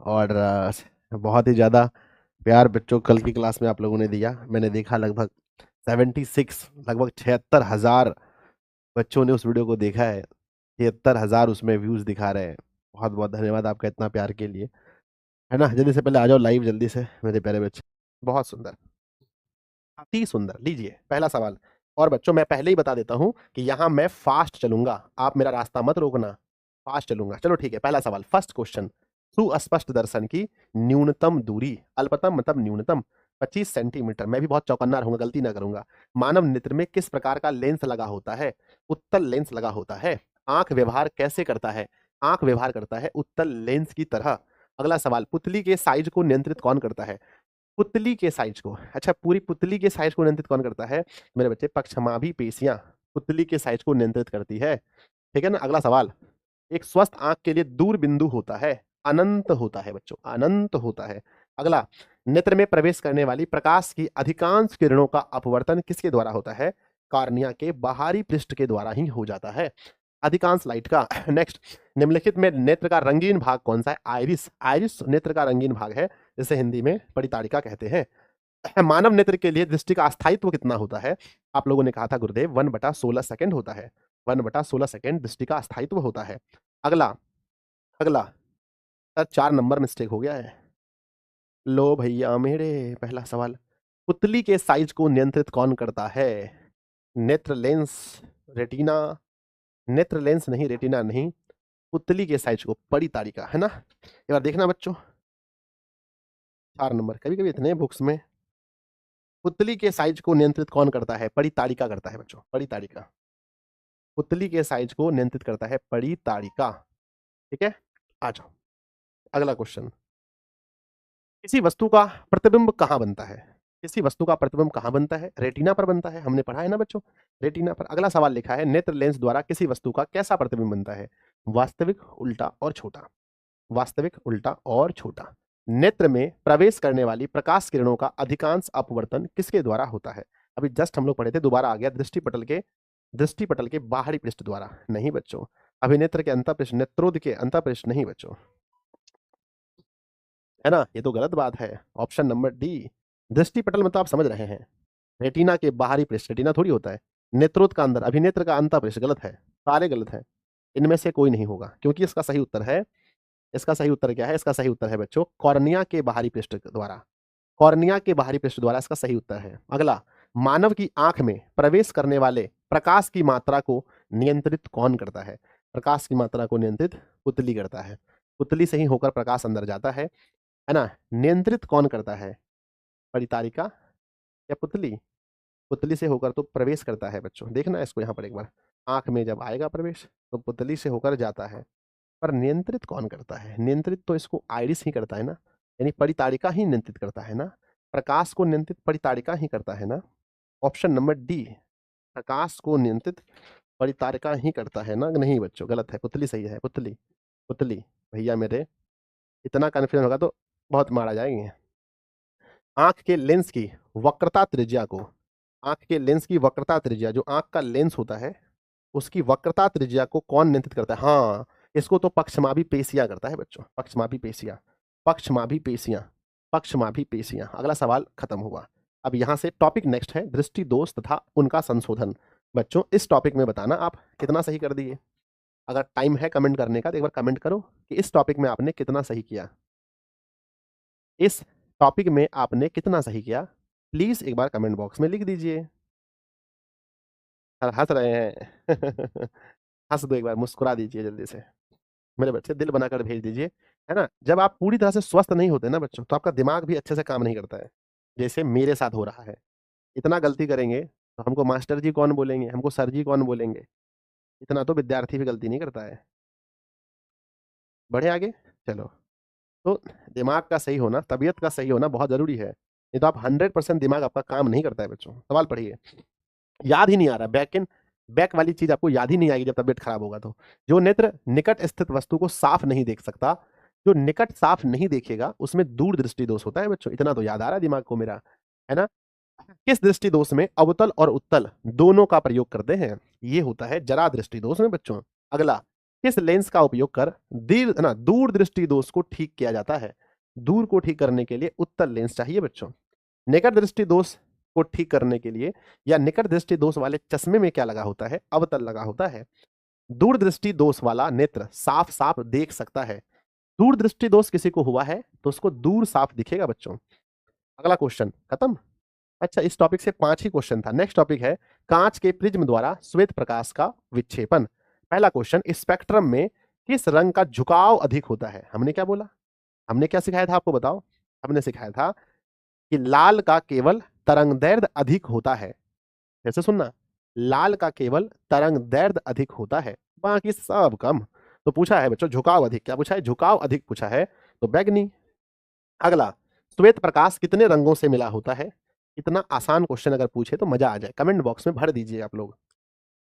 और बहुत ही ज़्यादा प्यार बच्चों कल की क्लास में आप लोगों ने दिया। मैंने देखा लगभग 76 लगभग 76,000 बच्चों ने उस वीडियो को देखा है। 73,000 उसमें व्यूज दिखा रहे हैं। बहुत बहुत धन्यवाद आपका इतना प्यार के लिए, है ना। जल्दी से पहले आ जाओ लाइव, जल्दी से मेरे प्यारे बच्चे। बहुत सुंदर, अति सुंदर। लीजिए पहला सवाल। और बच्चों मैं पहले ही बता देता हूं कि यहाँ मैं फास्ट चलूंगा, आप मेरा रास्ता मत रोकना, फास्ट चलूंगा। चलो ठीक है, पहला सवाल, फर्स्ट क्वेश्चन। सुस्पष्ट दर्शन की न्यूनतम दूरी, अल्पतम मतलब न्यूनतम 25 सेंटीमीटर। मैं भी बहुत चौकन्ना रहूंगा, गलती ना करूंगा। मानव नेत्र में किस प्रकार का लेंस लगा होता है? उत्तल लेंस लगा होता है। आंख व्यवहार कैसे करता है? आंख व्यवहार करता है उत्तल लेंस की तरह। अगला सवाल, पुतली के साइज को नियंत्रित कौन करता है? पुतली के साइज को, अच्छा पूरी पुतली के साइज को नियंत्रित कौन करता है मेरे बच्चे? पक्षमाभी पेशियां पुतली के साइज को नियंत्रित करती है, ठीक है ना। अगला सवाल, एक स्वस्थ आंख के लिए दूर बिंदु होता है, अनंत होता है बच्चों, अनंत होता है। अगला, नेत्र में प्रवेश करने वाली प्रकाश की अधिकांश किरणों का अपवर्तन किसके द्वारा होता है? कार्निया के बाहरी पृष्ठ के द्वारा ही हो जाता है, अधिकांश लाइट का। नेक्स्ट, निम्नलिखित में नेत्र का रंगीन भाग कौन सा है? आइरिस, आइरिस नेत्र का रंगीन भाग है, जिसे हिंदी में परिताड़िका कहते हैं। मानव नेत्र के लिए दृष्टि का अस्थायित्व कितना होता है? आप लोगों ने कहा था गुरुदेव 1/16 सेकंड होता है, 1/16 सेकंड दृष्टि का अस्थायित्व होता है। अगला, अगला सर 4 नंबर मिस्टेक हो गया है। लो भैया मेरे, पहला सवाल, पुतली के साइज को नियंत्रित कौन करता है? नेत्र लेंस, रेटिना, नेत्र लेंस नहीं, रेटिना नहीं, पुतली के साइज को परिताड़िका, है ना। एक बार देखना बच्चों, 4 नंबर, कभी कभी इतने बुक्स में पुतली के साइज को नियंत्रित कौन करता है? परिताड़िका करता है बच्चों, परिताड़िका। पुतली के साइज को नियंत्रित करता है परिताड़िका, ठीक है। आ जाओ अगला क्वेश्चन, किसी वस्तु का प्रतिबिंब कहां बनता है? किसी वस्तु का प्रतिबिंब कहां बनता है? रेटिना पर बनता है, हमने पढ़ा है ना बच्चों, रेटिना पर। अगला सवाल लिखा है, नेत्र लेंस द्वारा किसी वस्तु का कैसा प्रतिबिंब बनता है? वास्तविक, उल्टा और छोटा, वास्तविक, उल्टा और छोटा। नेत्र में प्रवेश करने वाली प्रकाश किरणों का अधिकांश अपवर्तन किसके द्वारा होता है? अभी जस्ट हम लोग पढ़े थे, दोबारा आ गया, दृष्टि पटल के बाहरी पृष्ठ द्वारा नहीं बच्चों, अभिनेत्र के अंतःपृष्ठ, नेत्रोद के अंतःपृष्ठ नहीं बच्चों, है ना। ये तो गलत बात है, ऑप्शन नंबर डी। दृष्टि पटल मतलब आप समझ रहे हैं, रेटिना के बाहरी पृष्ठ, रेटिना थोड़ी होता है। नेत्रोद का अंदर, अभिनेत्र का अंतःपृष्ठ, गलत है, सारे गलत है, इनमें से कोई नहीं होगा, क्योंकि इसका सही उत्तर है, इसका सही उत्तर क्या है? इसका सही उत्तर है बच्चों कॉर्निया के बाहरी पृष्ठ द्वारा, कॉर्निया के बाहरी पृष्ठ द्वारा इसका सही उत्तर है। अगला, मानव की आंख में प्रवेश करने वाले प्रकाश की मात्रा को नियंत्रित कौन करता है? प्रकाश की मात्रा को नियंत्रित पुतली करता है, पुतली से ही होकर प्रकाश अंदर जाता है ना। नियंत्रित कौन करता है? परितारिका या पुतली? पुतली से होकर तो प्रवेश करता है बच्चों, देखना इसको यहाँ पर एक बार, आंख में जब आएगा प्रवेश तो पुतली से होकर जाता है, पर नियंत्रित कौन करता है? नियंत्रित तो इसको आइरिस ही करता है ना, यानी परिताड़िका ही नियंत्रित करता है ना, प्रकाश को नियंत्रित परिताड़िका ही करता है ना। ऑप्शन नंबर डी, प्रकाश को नियंत्रित परिताड़िका ही करता है ना। नहीं बच्चों, गलत है, पुतली सही है, पुतली, पुतली। भैया मेरे, इतना कन्फ्यूजन होगा तो बहुत मारा जाएंगे। आंख के लेंस की वक्रता त्रिज्या को, आंख के लेंस की वक्रता त्रिज्या, जो आंख का लेंस होता है उसकी वक्रता त्रिज्या को कौन नियंत्रित करता है? हाँ, इसको तो पक्षमाभी पेशियां करता है बच्चों, पक्षमाभी पेशियां, पक्षमाभी पेशियां, पक्षमाभी पेशियां। अगला सवाल खत्म हुआ। अब यहां से टॉपिक नेक्स्ट है, दृष्टि दोष तथा उनका संशोधन। बच्चों इस टॉपिक में बताना आप कितना सही कर दिए। अगर टाइम है कमेंट करने का तो एक बार कमेंट करो कि इस टॉपिक में आपने कितना सही किया, इस टॉपिक में आपने कितना सही किया, प्लीज एक बार कमेंट बॉक्स में लिख दीजिए। हंस रहे हैं हंस दो एक बार, मुस्कुरा दीजिए जल्दी से मेरे बच्चे, दिल बनाकर भेज दीजिए, है ना। जब आप पूरी तरह से स्वस्थ नहीं होते ना बच्चों, तो आपका दिमाग भी अच्छे से काम नहीं करता है, जैसे मेरे साथ हो रहा है। इतना गलती करेंगे तो हमको मास्टर जी कौन बोलेंगे, हमको सर जी कौन बोलेंगे, इतना तो विद्यार्थी भी गलती नहीं करता है। बढ़े आगे, चलो। तो दिमाग का सही होना, तबीयत का सही होना बहुत जरूरी है, नहीं तो आप 100% दिमाग आपका काम नहीं करता है बच्चों। सवाल पढ़िए, याद ही नहीं आ रहा, बैक वाली चीज आपको याद ही नहीं आएगी जब तबीयत खराब होगा तो। जो नेत्र निकट स्थित वस्तु को साफ नहीं देख सकता, जो निकट साफ नहीं देखेगा उसमें दूर दृष्टि दोष होता है बच्चों, इतना तो याद आ रहा है दिमाग को मेरा, है ना। किस दृष्टि दोष में अवतल और उत्तल दोनों का प्रयोग करते हैं? ये होता है जरा दृष्टि दोष में बच्चों। अगला, किस लेंस का उपयोग कर दूरदृष्टि दोष को ठीक किया जाता है? दूर को ठीक करने के लिए उत्तल लेंस चाहिए बच्चों। निकट दृष्टि दोष को ठीक करने के लिए या निकट दृष्टि दोष वाले चश्मे में क्या लगा होता है? अवतल लगा होता है। दूरदृष्टि दोष वाला नेत्र साफ साफ देख सकता है। दूरदृष्टि दोष किसी को हुआ है तो उसको दूर साफ दिखेगा बच्चों। अगला क्वेश्चन खत्म। अच्छा, इस टॉपिक से 5 ही क्वेश्चन था। नेक्स्ट टॉपिक है कांच के प्रिज्म द्वारा श्वेत प्रकाश का विक्षेपन। पहला क्वेश्चन, स्पेक्ट्रम में किस रंग का झुकाव अधिक होता है? हमने क्या बोला? हमने क्या सिखाया था आपको बताओ? हमने सिखाया था कि लाल का केवल तरंगदैर्ध्य अधिक होता है। कैसे सुनना? लाल का केवल तरंगदैर्ध्य अधिक होता है, बाकी सब कम। तो पूछा है बच्चों झुकाव अधिक, क्या पूछा है? झुकाव अधिक पूछा है, तो बैगनी। अगला, श्वेत प्रकाश कितने रंगों से मिला होता है? इतना आसान क्वेश्चन अगर पूछे तो मजा आ जाए, कमेंट बॉक्स में भर दीजिए आप लोग।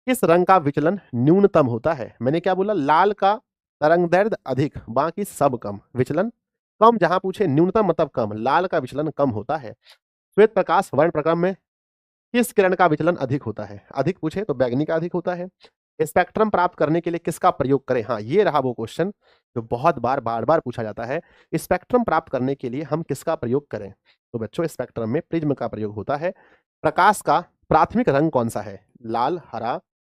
किस रंग का विचलन न्यूनतम होता है? मैंने क्या बोला? लाल का तरंगदैर्ध्य अधिक, बाकी सब कम। विचलन कम जहां पूछे न्यूनतम मतलब कम, लाल का विचलन कम होता है। श्वेत प्रकाश वर्ण प्रक्रम में किस किरण का विचलन अधिक होता है? अधिक पूछे तो बैगनी का अधिक होता है। स्पेक्ट्रम प्राप्त करने के लिए किसका प्रयोग करें? हाँ, ये रहा वो क्वेश्चन जो बहुत बार बार पूछा जाता है। स्पेक्ट्रम प्राप्त करने के लिए हम किसका प्रयोग करें? तो बच्चों स्पेक्ट्रम में प्रिज्म का प्रयोग होता है। प्रकाश का प्राथमिक रंग कौन सा है?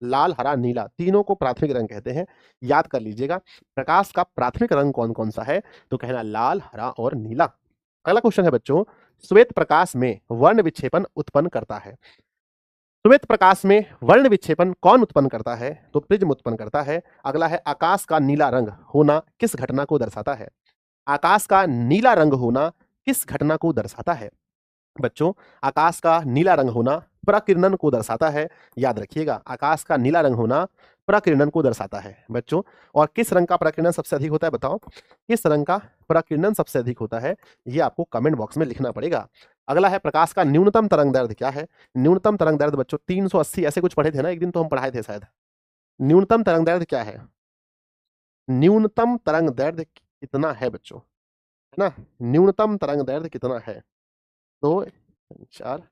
लाल हरा नीला, तीनों को प्राथमिक रंग कहते हैं। याद कर लीजिएगा, प्रकाश का प्राथमिक रंग कौन कौन सा है? तो कहना लाल, हरा और नीला। अगला क्वेश्चन है बच्चों, श्वेत प्रकाश में वर्ण विक्षेपन उत्पन्न करता है। श्वेत प्रकाश में वर्ण विक्षेपन कौन उत्पन्न करता है? तो प्रिज्म उत्पन्न करता है। अगला है आकाश का नीला रंग होना किस घटना को दर्शाता है? आकाश का नीला रंग होना किस घटना को दर्शाता है? बच्चों आकाश का नीला रंग होना प्रकिरणन को दर्शाता है। याद रखिएगा, आकाश का नीला रंग होना प्रकिरणन को दर्शाता है बच्चों। और किस रंग का प्रकिरणन सबसे अधिक होता है बताओ? किस रंग का प्रकिरणन सबसे अधिक होता है? ये आपको कमेंट बॉक्स में लिखना पड़ेगा। अगला है प्रकाश का न्यूनतम तरंगदैर्ध्य क्या है? न्यूनतम तरंगदैर्ध्य बच्चों 380 ऐसे कुछ पढ़े थे ना एक दिन, तो हम पढ़ाए थे शायद। न्यूनतम तरंगदैर्ध्य क्या है? न्यूनतम तरंगदैर्ध्य कितना है बच्चों? है ना, न्यूनतम तरंगदैर्ध्य कितना है? तो 4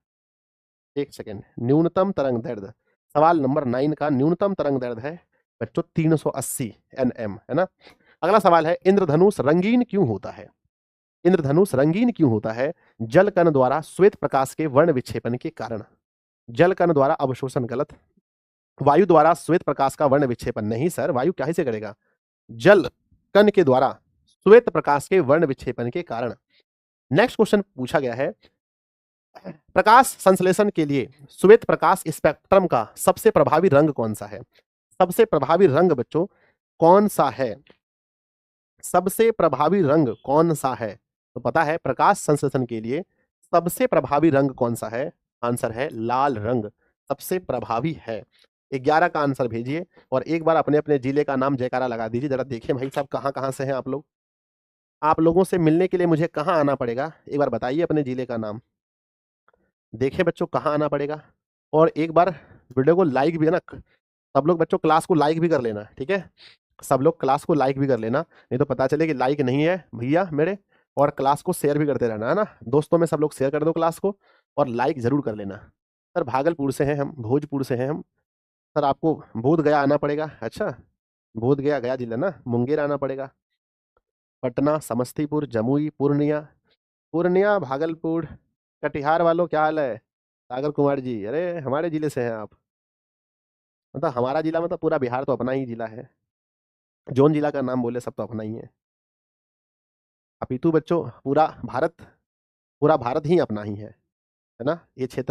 1 सेकेंड, न्यूनतम तरंगदैर्ध्य सवाल नंबर 9 का न्यूनतम तरंगदैर्ध्य है बच्चों 380 nm, है ना। अगला सवाल है इंद्रधनुष रंगीन क्यों होता है? इंद्रधनुष रंगीन क्यों होता है? जल कण द्वारा श्वेत प्रकाश के वर्ण विक्षेपण के कारण। जल कण द्वारा अवशोषण गलत। वायु द्वारा श्वेत प्रकाश का वर्ण विक्षेपण नहीं सर, वायु क्या से करेगा? जल कण के द्वारा श्वेत प्रकाश के वर्ण विक्षेपण के कारण। नेक्स्ट क्वेश्चन पूछा गया है, प्रकाश संश्लेषण के लिए श्वेत प्रकाश स्पेक्ट्रम का सबसे प्रभावी रंग कौन सा है? सबसे प्रभावी रंग बच्चों कौन सा है? सबसे प्रभावी रंग कौन सा है? तो पता है प्रकाश संश्लेषण के लिए सबसे प्रभावी रंग कौन सा है? आंसर है लाल रंग सबसे प्रभावी है। 11 का आंसर भेजिए और एक बार अपने अपने जिले का नाम जयकारा लगा दीजिए। जरा देखिए भाई साहब कहां कहां से हैं आप लोग। आप लोगों से मिलने के लिए मुझे कहां आना पड़ेगा? एक बार बताइए अपने जिले का नाम। देखें बच्चों कहाँ आना पड़ेगा। और एक बार वीडियो को लाइक भी है ना, सब लोग बच्चों क्लास को लाइक भी कर लेना, ठीक है? सब लोग क्लास को लाइक भी कर लेना, नहीं तो पता चले कि लाइक नहीं है भैया मेरे। और क्लास को शेयर भी करते रहना, है ना, दोस्तों में सब लोग शेयर कर दो क्लास को और लाइक जरूर कर लेना। सर भागलपुर से हैं हम, भोजपुर से हैं हम। सर आपको बोध गया आना पड़ेगा। अच्छा, बोध गया गया जिला ना, मुंगेर आना पड़ेगा। पटना, समस्तीपुर, जमुई, पूर्णिया, पूर्णिया, भागलपुर, कटिहार वालों क्या हाल है? सागर कुमार जी, अरे हमारे जिले से हैं आप। मतलब हमारा जिला मतलब पूरा बिहार तो अपना ही जिला है, जोन जिला का नाम बोले सब तो अपना ही है। अपितु बच्चों पूरा भारत ही अपना ही है ना, ये क्षेत्र